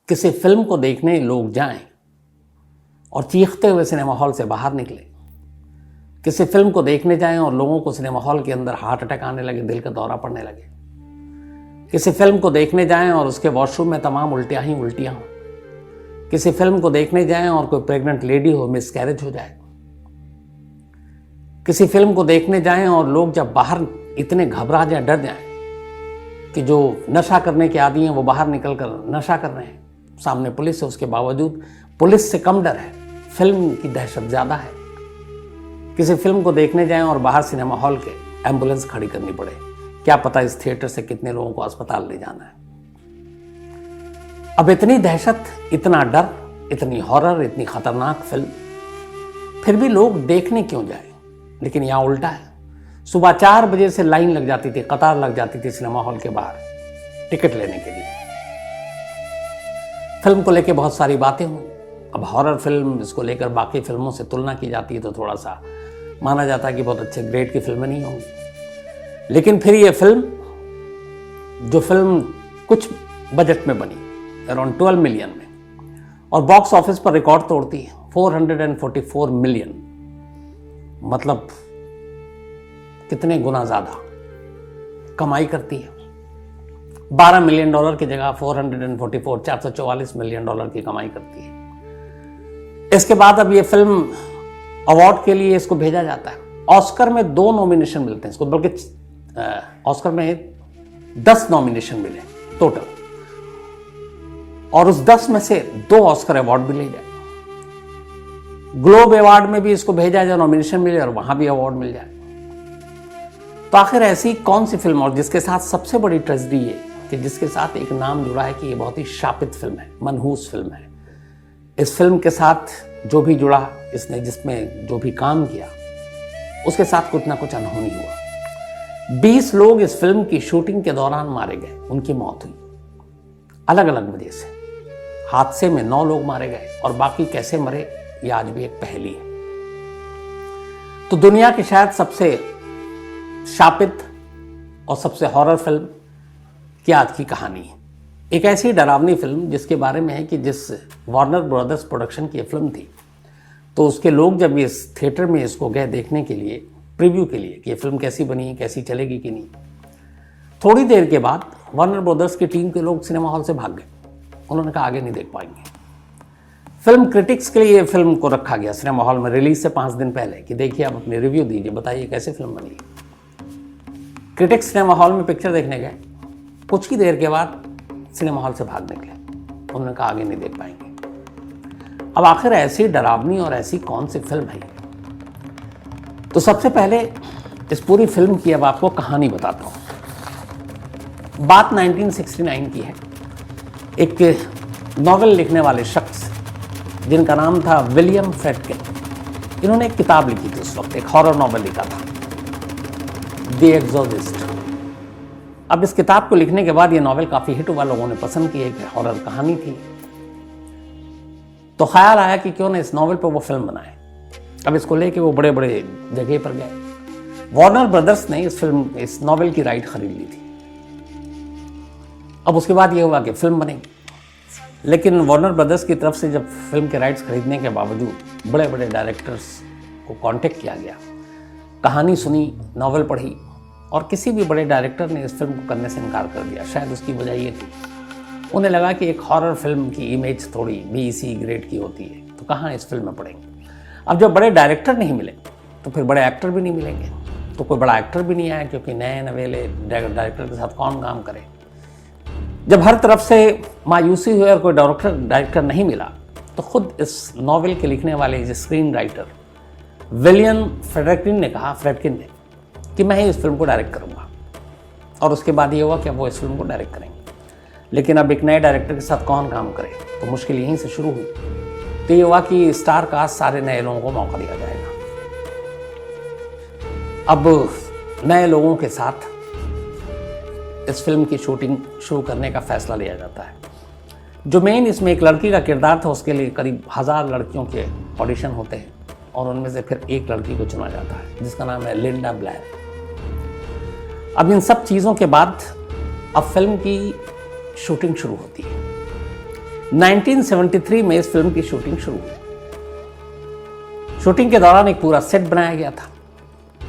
किसी फिल्म को देखने लोग जाएं और चीखते हुए सिनेमा हॉल से बाहर निकले, किसी फिल्म को देखने जाएं और लोगों को सिनेमा हॉल के अंदर हार्ट अटैक आने लगे, दिल का दौरा पड़ने लगे, किसी फिल्म को देखने जाएं और उसके वॉशरूम में तमाम उल्टियां ही उल्टियां हों, किसी फिल्म को देखने जाएं और कोई प्रेग्नेंट लेडी हो, मिसकैरेज हो जाए, किसी फिल्म को देखने जाएं और लोग जब बाहर इतने घबरा जाए, डर जाएं कि जो नशा करने के आदी हैं वो बाहर निकलकर नशा कर रहे हैं, सामने पुलिस है, उसके बावजूद पुलिस से कम डर है, फिल्म की दहशत ज्यादा है। किसी फिल्म को देखने जाएं और बाहर सिनेमा हॉल के एम्बुलेंस खड़ी करनी पड़े, क्या पता इस थिएटर से कितने लोगों को अस्पताल ले जाना है। अब इतनी दहशत, इतना डर, इतनी हॉरर, इतनी खतरनाक फिल्म, फिर भी लोग देखने क्यों जाए? लेकिन यहां उल्टा है। सुबह 4 बजे से लाइन लग जाती थी, कतार लग जाती थी सिनेमा हॉल के बाहर टिकट लेने के लिए। फिल्म को लेकर बहुत सारी बातें हुई। अब हॉरर फिल्म, इसको लेकर बाकी फिल्मों से तुलना की जाती है तो थोड़ा सा माना जाता है कि बहुत अच्छे ग्रेड की फिल्में नहीं होंगी। लेकिन फिर ये फिल्म, जो फिल्म कुछ बजट में बनी, अराउंड 12 मिलियन में, और बॉक्स ऑफिस पर रिकॉर्ड तोड़ती है 444 मिलियन, मतलब कितने गुना ज्यादा कमाई करती है। $12 मिलियन की जगह 444 मिलियन डॉलर की कमाई करती है। इसके बाद अब ये फिल्म अवार्ड के लिए इसको भेजा जाता है। ऑस्कर में 2 नॉमिनेशन मिलते हैं इसको, बल्कि ऑस्कर में 10 नॉमिनेशन मिले टोटल, और उस 10 में से 2 ऑस्कर अवार्ड भी ले जाए। ग्लोब अवार्ड में भी इसको भेजा जाए, नॉमिनेशन मिले और वहां भी अवार्ड मिल जाए। तो आखिर ऐसी कौन सी फिल्म, और जिसके साथ सबसे बड़ी ट्रेजेडी है कि जिसके साथ एक नाम जुड़ा है कि ये बहुत ही शापित फिल्म है, मनहूस फिल्म है। इस फिल्म के साथ जो भी जुड़ा, इसने जिसमें जो भी काम किया, उसके साथ कुछ ना कुछ अनहोनी हुआ। 20 लोग इस फिल्म की शूटिंग के दौरान मारे गए, उनकी मौत हुई अलग अलग वजह से। हादसे में 9 लोग मारे गए और बाकी कैसे मरे ये आज भी एक पहेली है। तो दुनिया की शायद सबसे शापित और सबसे हॉरर फिल्म की आज की कहानी है। एक ऐसी डरावनी फिल्म जिसके बारे में है कि जिस वार्नर ब्रदर्स प्रोडक्शन की फिल्म थी, तो उसके लोग जब इस थिएटर में इसको गए देखने के लिए, प्रीव्यू के लिए कि ये फिल्म कैसी बनी, कैसी चलेगी कि नहीं, थोड़ी देर के बाद वार्नर ब्रदर्स की टीम के लोग सिनेमा हॉल से भाग गए। उन्होंने कहा आगे नहीं देख पाएंगे। फिल्म क्रिटिक्स के लिए फिल्म को रखा गया सिनेमा हॉल में रिलीज से 5 दिन पहले कि देखिए आप अपने रिव्यू दीजिए, बताइए कैसे फिल्म बनी। क्रिटिक्स सिनेमा हॉल में पिक्चर देखने गए, कुछ ही देर के बाद सिनेमा हॉल से भाग निकले। उन्होंने कहा आगे नहीं देख पाएंगे। अब आखिर ऐसी डरावनी और ऐसी कौन सी फिल्म है? तो सबसे पहले इस पूरी फिल्म की अब आपको कहानी बताता हूं। बात 1969 की है। एक नॉवेल लिखने वाले शख्स जिनका नाम था विलियम फ्रेडकिन, इन्होंने एक किताब लिखी थी उस वक्त, एक हॉरर नॉवेल लिखा था, द एग्जॉर्सिस्ट। अब इस किताब को लिखने के बाद ये नॉवेल काफी हिट हुआ, लोगों ने पसंद की, एक हॉरर कहानी थी। तो ख्याल आया कि क्यों ना इस नॉवेल पर वो फिल्म बनाए। अब इसको लेके वो बड़े बड़े जगह पर गए। वार्नर ब्रदर्स ने इस नॉवेल की राइट खरीद ली थी। अब उसके बाद ये हुआ कि फिल्म बनेगी, लेकिन वार्नर ब्रदर्स की तरफ से जब फिल्म के राइट्स खरीदने के बावजूद बड़े बड़े डायरेक्टर्स को कांटेक्ट किया गया, कहानी सुनी, नॉवेल पढ़ी, और किसी भी बड़े डायरेक्टर ने इस फिल्म को करने से इनकार कर दिया। शायद उसकी वजह ये थी, उन्हें लगा कि एक हॉरर फिल्म की इमेज थोड़ी BC ग्रेड की होती है, तो कहाँ इस फिल्म में पड़ेंगे। अब जब बड़े डायरेक्टर नहीं मिले तो फिर बड़े एक्टर भी नहीं मिलेंगे, तो कोई बड़ा एक्टर भी नहीं आया, क्योंकि नए नवेले डायरेक्टर के साथ कौन काम करे। जब हर तरफ से मायूसी हुई और कोई डायरेक्टर नहीं मिला, तो खुद इस नॉवेल के लिखने वाले जो स्क्रीन राइटर विलियम फ्रेडकिन ने कहा, कि मैं ही इस फिल्म को डायरेक्ट करूंगा। और उसके बाद ये हुआ कि वो इस फिल्म को डायरेक्ट करेंगे। लेकिन अब एक नए डायरेक्टर के साथ कौन काम करे, तो मुश्किल यहीं से शुरू हुई। तो ये हुआ कि स्टार कास्ट सारे नए लोगों को मौका दिया जाएगा। अब नए लोगों के साथ इस फिल्म की शूटिंग शुरू करने का फैसला लिया जाता है। जो मेन इसमें एक लड़की का किरदार था, उसके लिए करीब 1000 लड़कियों के ऑडिशन होते हैं, और उनमें से फिर एक लड़की को चुना जाता है जिसका नाम है लिंडा ब्लैर। अब इन सब चीज़ों के बाद अब फिल्म की शूटिंग शुरू होती है। 1973 में इस फिल्म की शूटिंग शुरू हुई। शूटिंग के दौरान एक पूरा सेट बनाया गया था,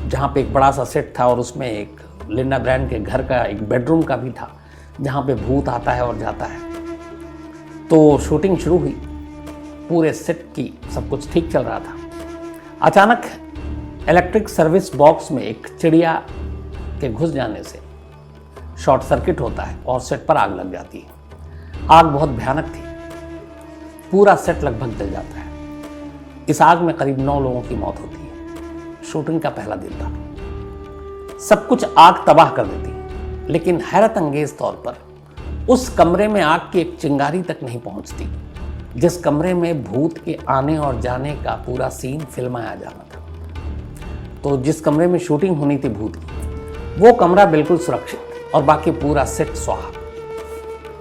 जहाँ पे एक बड़ा सा सेट था और उसमें एक लिंडा ब्रांड के घर का एक बेडरूम का भी था, जहाँ पे भूत आता है और जाता है। तो शूटिंग शुरू हुई, पूरे सेट की सब कुछ ठीक चल रहा था। अचानक इलेक्ट्रिक सर्विस बॉक्स में एक चिड़िया के घुस जाने से शॉर्ट सर्किट होता है और सेट पर आग लग जाती है। आग बहुत भयानक थी, पूरा सेट लगभग जल जाता है। इस आग में करीब 9 लोगों की मौत होती है। शूटिंग का पहला दिन था, सब कुछ आग तबाह कर देती है, लेकिन हैरत अंगेज तौर पर उस कमरे में आग की एक चिंगारी तक नहीं पहुंचती, जिस कमरे में भूत के आने और जाने का पूरा सीन फिल्माया जाना था। तो जिस कमरे में शूटिंग होनी थी भूत की, वो कमरा बिल्कुल सुरक्षित और बाकी पूरा सेट स्वाहा।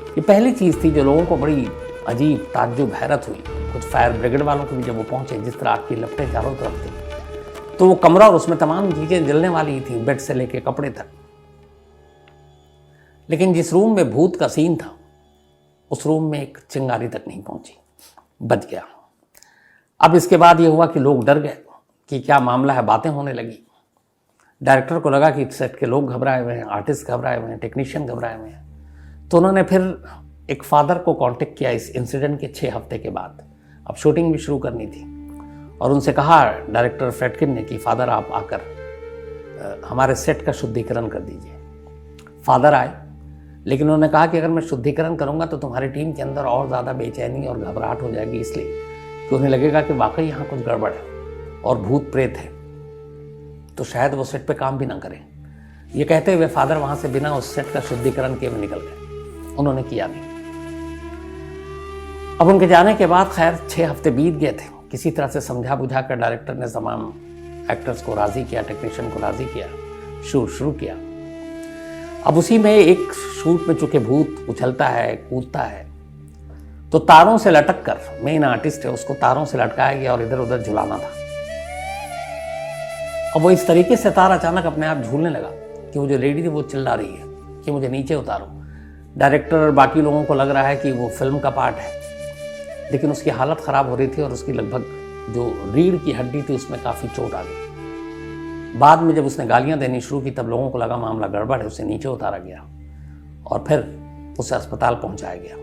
ये पहली चीज़ थी जो लोगों को बड़ी अजीब ताज्जुब हैरत हुई। कुछ फायर ब्रिगेड वालों को भी जब वो पहुंचे, जिस तरह आग की लपटें चारों तरफ थी, तो वो कमरा और उसमें तमाम चीज़ें जलने वाली थी, बेड से लेके कपड़े तक। लेकिन जिस रूम में भूत का सीन था, उस रूम में एक चिंगारी तक नहीं पहुंची, बच गया। अब इसके बाद ये हुआ कि लोग डर गए कि क्या मामला है, बातें होने लगी। डायरेक्टर को लगा कि सेट के लोग घबराए हुए हैं, आर्टिस्ट घबराए हुए हैं, टेक्नीशियन घबराए हुए हैं। तो उन्होंने फिर एक फादर को कांटेक्ट किया इस इंसिडेंट के 6 हफ्ते के बाद। अब शूटिंग भी शुरू करनी थी और उनसे कहा डायरेक्टर फ्रेडकिन ने कि फादर आप आकर हमारे सेट का शुद्धिकरण कर दीजिए। फादर आए, लेकिन उन्होंने कहा कि अगर मैं शुद्धिकरण करूंगा तो तुम्हारी टीम के अंदर और ज़्यादा बेचैनी और घबराहट हो जाएगी, इसलिए कि उन्हें लगेगा कि वाकई यहाँ कुछ गड़बड़ है और भूत प्रेत है, तो शायद वो सेट पे काम भी ना करें। ये कहते हुए फादर वहाँ से बिना उस सेट का शुद्धिकरण किए हुए निकल गए। उन्होंने किया भी। अब उनके जाने के बाद खैर 6 हफ्ते बीत गए थे। किसी तरह से समझा बुझा कर डायरेक्टर ने तमाम एक्टर्स को राज़ी किया, टेक्नीशियन को राज़ी किया, शूट शुरू किया। अब उसी में एक शूट में चूंकि भूत उछलता है, कूदता है, तो तारों से लटक कर, मेन आर्टिस्ट है उसको तारों से लटकाया गया और इधर उधर झुलाना था। अब वो इस तरीके से तार अचानक अपने आप झूलने लगा कि वो जो लेडी थी वो चिल्ला रही है कि मुझे नीचे उतारो। डायरेक्टर और बाकी लोगों को लग रहा है कि वो फिल्म का पार्ट है, लेकिन उसकी हालत ख़राब हो रही थी और उसकी लगभग जो रीढ़ की हड्डी थी उसमें काफ़ी चोट आ गई। बाद में जब उसने गालियां देनी शुरू की, तब लोगों को लगा मामला गड़बड़ है, उसे नीचे उतारा गया और फिर उसे अस्पताल पहुंचाया गया।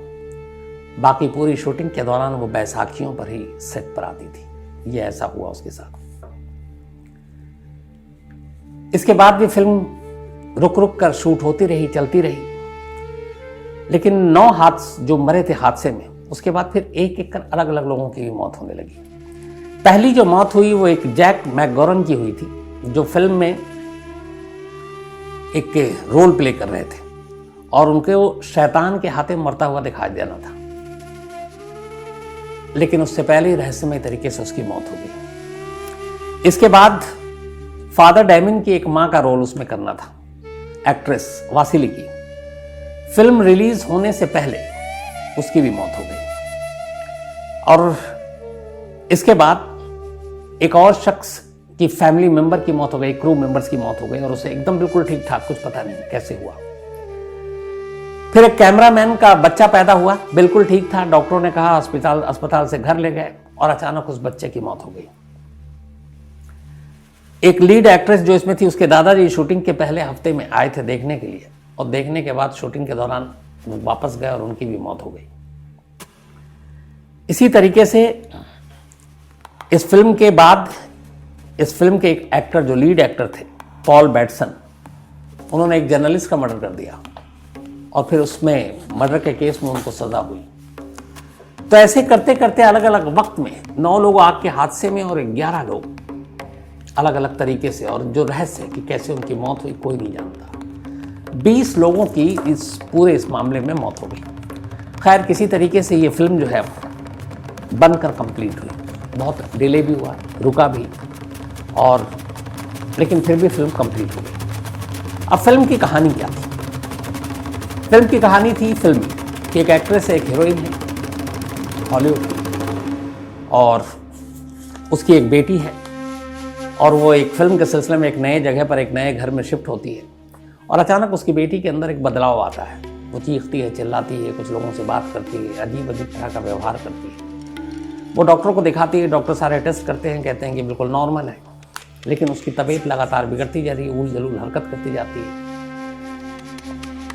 बाकी पूरी शूटिंग के दौरान वो बैसाखियों पर ही सेट पर आती थी। ये ऐसा हुआ उसके साथ। इसके बाद भी फिल्म रुक रुक कर शूट होती रही, चलती रही, लेकिन 9 हादसे जो मरे थे हादसे में, उसके बाद फिर एक एक कर अलग अलग लोगों की भी मौत होने लगी। पहली जो मौत हुई वो एक जैक मैकगोरन की हुई थी, जो फिल्म में एक रोल प्ले कर रहे थे और उनके वो शैतान के हाथे मरता हुआ दिखाई देना था, लेकिन उससे पहले ही रहस्यमय तरीके से उसकी मौत हो गई। इसके बाद फादर डैमिन की एक मां का रोल उसमें करना था, एक्ट्रेस वासिली की। फिल्म रिलीज होने से पहले उसकी भी मौत हो गई और इसके बाद एक और शख्स की फैमिली मेंबर की मौत हो गई, क्रू मेंबर्स की मौत हो गई और उसे एकदम बिल्कुल ठीक ठाक, कुछ पता नहीं कैसे हुआ। फिर एक कैमरामैन का बच्चा पैदा हुआ, बिल्कुल ठीक था, डॉक्टरों ने कहा अस्पताल से घर ले गए और अचानक उस बच्चे की मौत हो गई। एक लीड एक्ट्रेस जो इसमें थी, उसके दादाजी शूटिंग के पहले हफ्ते में आए थे देखने के लिए और देखने के बाद शूटिंग के दौरान वो वापस गए और उनकी भी मौत हो गई। इसी तरीके से इस फिल्म के बाद इस फिल्म के एक एक्टर जो लीड एक्टर थे, पॉल बैटसन, उन्होंने एक जर्नलिस्ट का मर्डर कर दिया और फिर उसमें मर्डर के केस में उनको सजा हुई। तो ऐसे करते करते अलग अलग वक्त में 9 लोग आग के हादसे में और 11 लोग अलग अलग तरीके से, और जो रहस्य कि कैसे उनकी मौत हुई कोई नहीं जानता। 20 लोगों की इस मामले में मौत हो गई। खैर किसी तरीके से ये फिल्म जो है बनकर कंप्लीट हुई, बहुत डिले भी हुआ, रुका भी, और लेकिन फिर भी फिल्म कंप्लीट हो गई। अब फिल्म की कहानी क्या थी? फिल्म की कहानी थी फिल्म की एक एक्ट्रेस है, एक हीरोइन है हॉलीवुड की, और उसकी एक बेटी है और वो एक फिल्म के सिलसिले में एक नए जगह पर एक नए घर में शिफ्ट होती है और अचानक उसकी बेटी के अंदर एक बदलाव आता है। वो चीखती है, चिल्लाती है, कुछ लोगों से बात करती है, अजीब अजीब तरह का व्यवहार करती है। वो डॉक्टर को दिखाती है, डॉक्टर सारे टेस्ट करते हैं, कहते हैं कि बिल्कुल नॉर्मल है, लेकिन उसकी तबीयत लगातार बिगड़ती जा रही है, उल जलूल हरकत करती जाती है।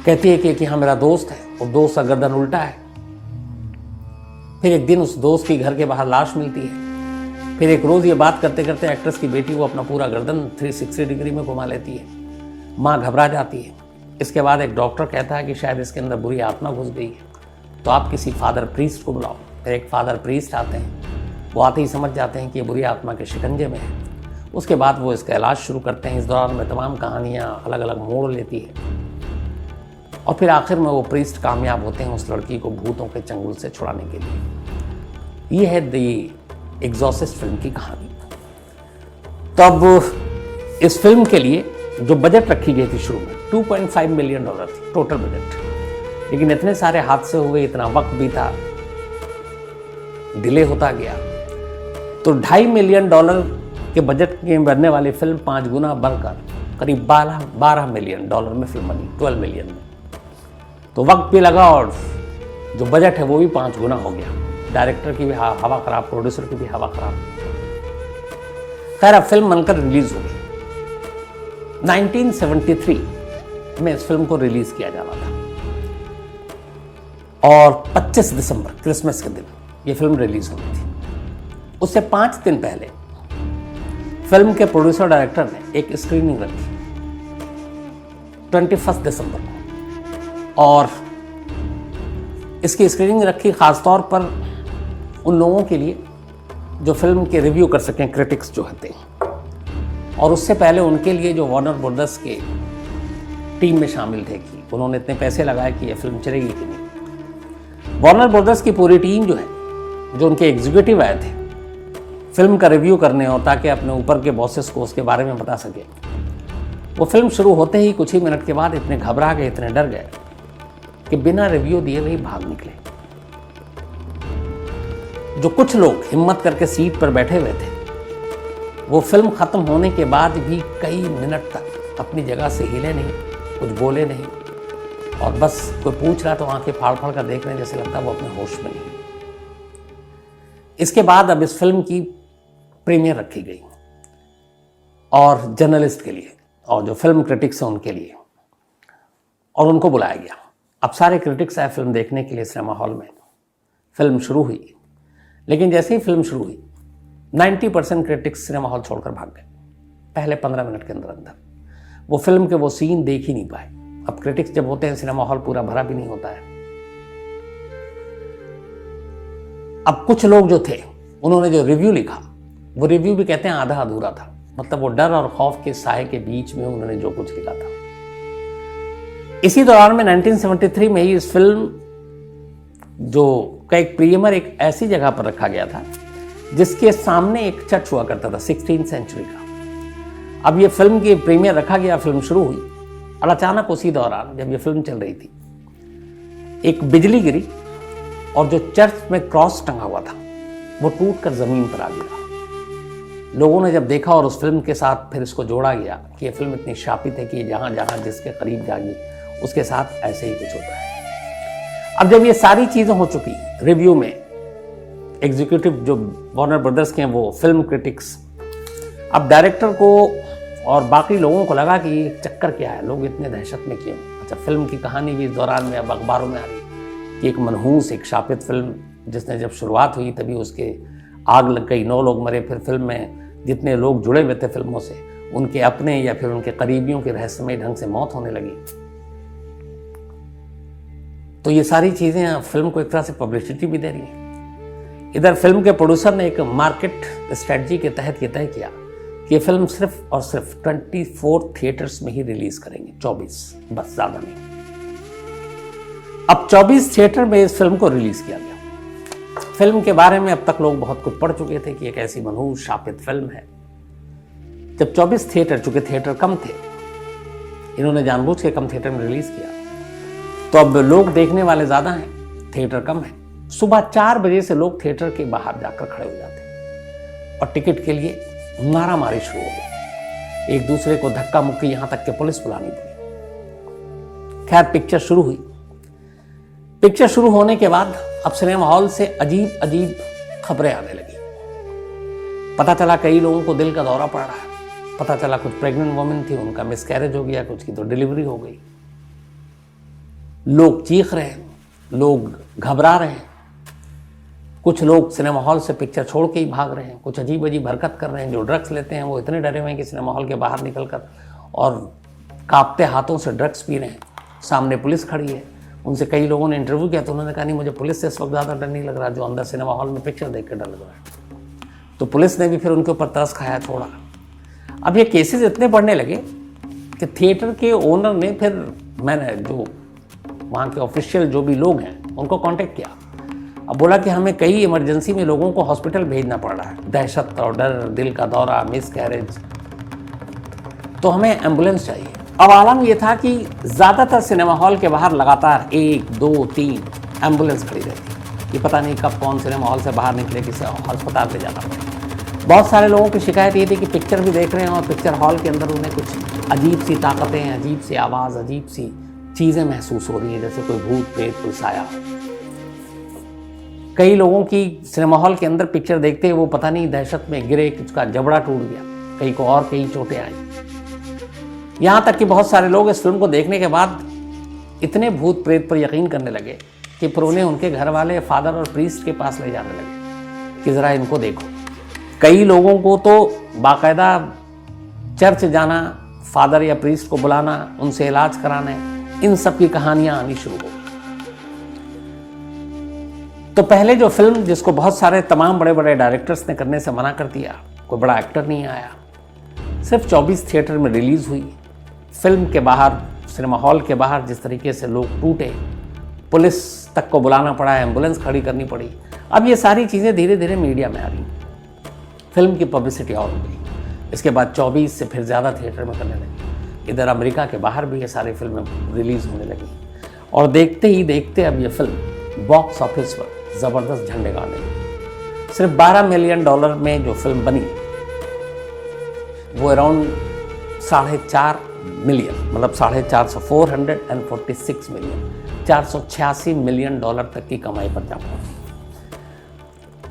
कहती है कि हाँ मेरा दोस्त है, और दोस्त का गर्दन उल्टा है। फिर एक दिन उस दोस्त की घर के बाहर लाश मिलती है। फिर एक रोज़ ये बात करते करते एक्ट्रेस की बेटी वो अपना पूरा गर्दन 360 डिग्री में घुमा लेती है। माँ घबरा जाती है। इसके बाद एक डॉक्टर कहता है कि शायद इसके अंदर बुरी आत्मा घुस गई है, तो आप किसी फादर प्रीस्ट को बुलाओ। फिर एक फादर प्रीस्ट आते हैं, वो आते ही समझ जाते हैं कि ये बुरी आत्मा के शिकंजे में है। उसके बाद वो इसका इलाज शुरू करते हैं। इस दौरान में तमाम कहानियाँ अलग अलग मोड़ लेती है, और फिर आखिर में वो प्रीस्ट कामयाब होते हैं उस लड़की को भूतों के चंगुल से छुड़ाने के लिए। ये है द एग्जॉर्सिस्ट फिल्म की कहानी। तब इस फिल्म के लिए जो बजट रखी गई थी शुरू में 2.5 मिलियन डॉलर थी टोटल बजट, लेकिन इतने सारे हादसे हुए, इतना वक्त बीता, डिले होता गया, तो 2.5 मिलियन डॉलर के बजट के बनने वाली फिल्म 5 गुना बढ़कर करीब 12 मिलियन डॉलर में फिल्म बनी, 12 मिलियन में। तो वक्त भी लगा और जो बजट है वो भी 5 गुना हो गया। डायरेक्टर की भी हवा खराब, प्रोड्यूसर की भी हवा खराब। खैर अब फिल्म बनकर रिलीज हो गई। 1973 में इस फिल्म को रिलीज किया जाना था, और 25 दिसंबर क्रिसमस के दिन ये फिल्म रिलीज होनी थी। उससे 5 दिन पहले फिल्म के प्रोड्यूसर डायरेक्टर ने एक स्क्रीनिंग रखी 21 दिसंबर को, और इसकी स्क्रीनिंग रखी खासतौर पर उन लोगों के लिए जो फिल्म के रिव्यू कर सकें, क्रिटिक्स जो होते हैं, और उससे पहले उनके लिए जो वार्नर ब्रदर्स के टीम में शामिल थे कि उन्होंने इतने पैसे लगाए कि ये फिल्म चलेगी कि नहीं। वार्नर ब्रदर्स की पूरी टीम जो है, जो उनके एग्जीक्यूटिव आए थे फिल्म का रिव्यू करने, और ताकि अपने ऊपर के बॉसेस को उसके बारे में बता सके, वो फिल्म शुरू होते ही कुछ ही मिनट के बाद इतने घबरा गए, इतने डर गए कि बिना रिव्यू दिए वही भाग निकले। जो कुछ लोग हिम्मत करके सीट पर बैठे हुए थे, वो फिल्म खत्म होने के बाद भी कई मिनट तक अपनी जगह से हिले नहीं, कुछ बोले नहीं, और बस कोई पूछ रहा तो आंखें फाड़ फाड़ कर देख रहे हैं, जैसे लगता वो अपने होश में नहीं। इसके बाद अब इस फिल्म की प्रीमियर रखी गई, और जर्नलिस्ट के लिए और जो फिल्म क्रिटिक्स हैं उनके लिए, और उनको बुलाया गया। अब सारे क्रिटिक्स आए फिल्म देखने के लिए सिनेमा हॉल में। फिल्म शुरू हुई, लेकिन जैसे ही फिल्म शुरू हुई 90% क्रिटिक्स सिनेमा हॉल छोड़कर भाग गए पहले 15 मिनट के अंदर अंदर। वो फिल्म के वो सीन देख ही नहीं पाए। अब क्रिटिक्स जब होते हैं सिनेमा हॉल पूरा भरा भी नहीं होता है। अब कुछ लोग जो थे उन्होंने जो रिव्यू लिखा, वो रिव्यू भी कहते हैं आधा अधूरा था। मतलब वो डर और खौफ के साए के बीच में उन्होंने जो कुछ लिखा था। इसी दौरान में 1973 में ही इस फिल्म जो का एक प्रीमियर एक ऐसी जगह पर रखा गया था जिसके सामने एक चर्च हुआ करता था 16th सेंचुरी का। अब ये फिल्म की प्रीमियर रखा गया, फिल्म शुरू हुई, और अचानक उसी दौरान जब ये फिल्म चल रही थी एक बिजली गिरी, और जो चर्च में क्रॉस टंगा हुआ था वो टूटकर जमीन पर आ गिरा। लोगों ने जब देखा और उस फिल्म के साथ फिर इसको जोड़ा गया कि ये फिल्म इतनी शापित है कि जहां जहां जिसके करीब जागी उसके साथ ऐसे ही कुछ होता है। अब जब ये सारी चीजें हो चुकी रिव्यू में, एग्जीक्यूटिव जो वार्नर ब्रदर्स के हैं वो फिल्म क्रिटिक्स, अब डायरेक्टर को और बाकी लोगों को लगा कि ये चक्कर क्या है, लोग इतने दहशत में क्यों। अच्छा, फिल्म की कहानी भी इस दौरान में अब अखबारों में आ रही कि एक मनहूस, एक शापित फिल्म जिसने जब शुरुआत हुई तभी उसके आग लग गई, 9 लोग मरे। फिर फिल्म में जितने लोग जुड़े हुए थे फिल्मों से, उनके अपने या फिर उनके करीबियों की रहस्यमय ढंग से मौत होने लगी। तो ये सारी चीज़ें फिल्म को एक तरह से पब्लिसिटी भी दे रही हैं। इधर फिल्म के प्रोड्यूसर ने एक मार्केट स्ट्रेटजी के तहत ये तय किया कि ये फिल्म सिर्फ और सिर्फ 24 थिएटर्स में ही रिलीज करेंगे, 24, बस, ज़्यादा नहीं। अब 24 थिएटर में इस फिल्म को रिलीज किया गया। फिल्म के बारे में अब तक लोग बहुत कुछ पढ़ चुके थे कि एक ऐसी मनहूस शापित फिल्म है। जब 24 थिएटर, चूंकि थिएटर कम थे, इन्होंने जानबूझ के कम थिएटर में रिलीज किया, तो अब लोग देखने वाले ज़्यादा हैं, थिएटर कम है। सुबह 4 बजे से लोग थिएटर के बाहर जाकर खड़े हो जाते और टिकट के लिए मारामारी शुरू हो गई। एक दूसरे को धक्का मुक्की, यहाँ तक कि पुलिस बुलानी पड़ी। खैर, पिक्चर शुरू हुई। पिक्चर शुरू होने के बाद अब सिनेमा हॉल से अजीब अजीब खबरें आने लगी। पता चला कई लोगों को दिल का दौरा पड़ रहा है, पता चला कुछ प्रेग्नेंट वुमेन थी, उनका मिसकैरेज हो गया, कुछ की तो डिलीवरी हो गई। लोग चीख रहे हैं, लोग घबरा रहे हैं, कुछ लोग सिनेमा हॉल से पिक्चर छोड़ के ही भाग रहे हैं, कुछ अजीब अजीब हरकत कर रहे हैं। जो ड्रग्स लेते हैं वो इतने डरे हुए हैं कि सिनेमा हॉल के बाहर निकलकर और कांपते हाथों से ड्रग्स पी रहे हैं। सामने पुलिस खड़ी है, उनसे कई लोगों ने इंटरव्यू किया तो उन्होंने कहा नहीं मुझे पुलिस से इस वक्त ज़्यादा डर नहीं लग रहा, जो अंदर सिनेमा हॉल में पिक्चर देख कर डर लग रहा है। तो पुलिस ने भी फिर उनके ऊपर तरस खाया, छोड़ा। अब ये केसेस इतने बढ़ने लगे कि थिएटर के ओनर ने फिर, मैंने जो वहाँ के ऑफिशियल जो भी लोग हैं उनको कांटेक्ट किया। अब बोला कि हमें कई इमरजेंसी में लोगों को हॉस्पिटल भेजना पड़ रहा है, दहशत और डर, दिल का दौरा, मिसकैरेज, तो हमें एम्बुलेंस चाहिए। अब आलम ये था कि ज़्यादातर सिनेमा हॉल के बाहर लगातार 1, 2, 3 एम्बुलेंस खड़ी रहती। ये पता नहीं कब कौन सिनेमा हॉल से बाहर निकले, किसी अस्पताल ले जाना पड़े। बहुत सारे लोगों की शिकायत ये थी कि पिक्चर भी देख रहे हैं और पिक्चर हॉल के अंदर उन्हें कुछ अजीब सी ताकतें, अजीब सी आवाज़, अजीब सी चीज़ें महसूस हो रही हैं, जैसे कोई भूत प्रेत, कोई साया। कई लोगों की सिनेमा हॉल के अंदर पिक्चर देखते वो पता नहीं दहशत में गिरे, कुछ का जबड़ा टूट गया, कई को और कई चोटें आई। यहाँ तक कि बहुत सारे लोग इस फिल्म को देखने के बाद इतने भूत प्रेत पर यकीन करने लगे कि फिर उन्हें उनके घर वाले फादर और प्रीस्ट के पास ले जाने लगे कि ज़रा इनको देखो। कई लोगों को तो बाकायदा चर्च जाना, फादर या प्रीस्ट को बुलाना, उनसे इलाज कराना, इन सब की कहानियां आनी शुरू हो। तो पहले जो फिल्म जिसको बहुत सारे तमाम बड़े बड़े डायरेक्टर्स ने करने से मना कर दिया, कोई बड़ा एक्टर नहीं आया, सिर्फ 24 थिएटर में रिलीज हुई। फिल्म के बाहर, सिनेमा हॉल के बाहर जिस तरीके से लोग टूटे, पुलिस तक को बुलाना पड़ा, एम्बुलेंस खड़ी करनी पड़ी। अब ये सारी चीज़ें धीरे धीरे मीडिया में आ रही, फिल्म की पब्लिसिटी और हो गई। इसके बाद 24 से फिर ज़्यादा थिएटर में करने लगी। इधर अमेरिका के बाहर भी ये सारी फिल्में रिलीज़ होने लगी और देखते ही देखते अब ये फिल्म बॉक्स ऑफिस पर ज़बरदस्त झंडे गाड़ने लगी। सिर्फ $12 मिलियन में जो फिल्म बनी वो अराउंड 4.5 मिलियन, मतलब 446 मिलियन, $486 मिलियन तक की कमाई पर जा पहुंची।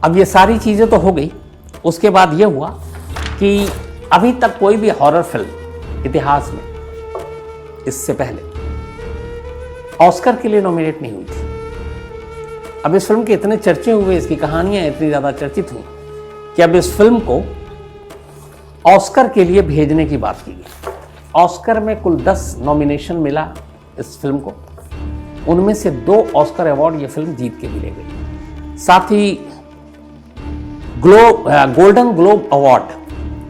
अब ये सारी चीज़ें तो हो गई। उसके बाद ये हुआ कि अभी तक कोई भी हॉरर फिल्म इतिहास में इससे पहले ऑस्कर के लिए नॉमिनेट नहीं हुई थी। अब इस फिल्म के इतने चर्चे हुए, इसकी कहानियां इतनी ज़्यादा चर्चित हुई कि अब इस फिल्म को ऑस्कर के लिए भेजने की बात की गई। ऑस्कर में कुल 10 नॉमिनेशन मिला इस फिल्म को, उनमें से 2 ऑस्कर अवार्ड ये फिल्म जीत के भी ले गई। साथ ही गोल्डन ग्लोब अवार्ड,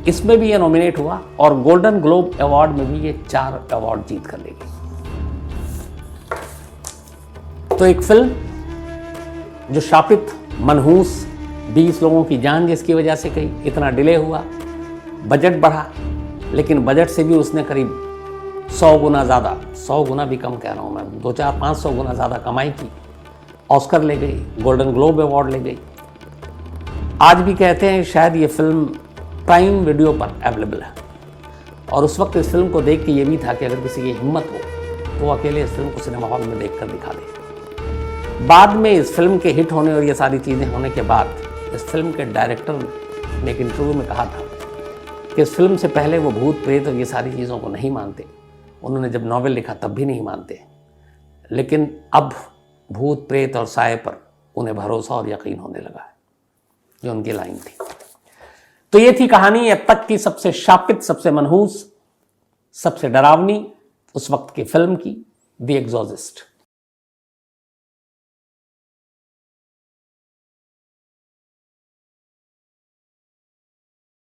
इसमें भी ये नॉमिनेट हुआ और गोल्डन ग्लोब अवार्ड में भी ये 4 अवार्ड जीत कर ले गई। तो एक फिल्म जो शापित, मनहूस, 20 लोगों की जान जिसकी वजह से गई, इतना डिले हुआ, बजट बढ़ा, लेकिन बजट से भी उसने करीब 100 गुना ज़्यादा, 100 गुना भी कम कह रहा हूँ मैं, 200-500 गुना ज़्यादा कमाई की, ऑस्कर ले गई, गोल्डन ग्लोब अवार्ड ले गई। आज भी कहते हैं शायद ये फिल्म प्राइम वीडियो पर अवेलेबल है और उस वक्त इस फिल्म को देख के ये भी था कि अगर किसी की हिम्मत हो तो वो अकेले इस फिल्म को सिनेमा हॉल में देख कर दिखा दे। बाद में इस फिल्म के हिट होने और ये सारी चीज़ें होने के बाद इस फिल्म के डायरेक्टर ने एक इंटरव्यू में कहा था कि इस फिल्म से पहले वो भूत प्रेत और ये सारी चीज़ों को नहीं मानते। उन्होंने जब नॉवेल लिखा तब भी नहीं मानते, लेकिन अब भूत प्रेत और साए पर उन्हें भरोसा और यकीन होने लगा है। ये उनकी लाइन थी। तो ये थी कहानी अब तक की सबसे शापित, सबसे मनहूस, सबसे डरावनी उस वक्त की फिल्म की, द एग्जॉर्सिस्ट।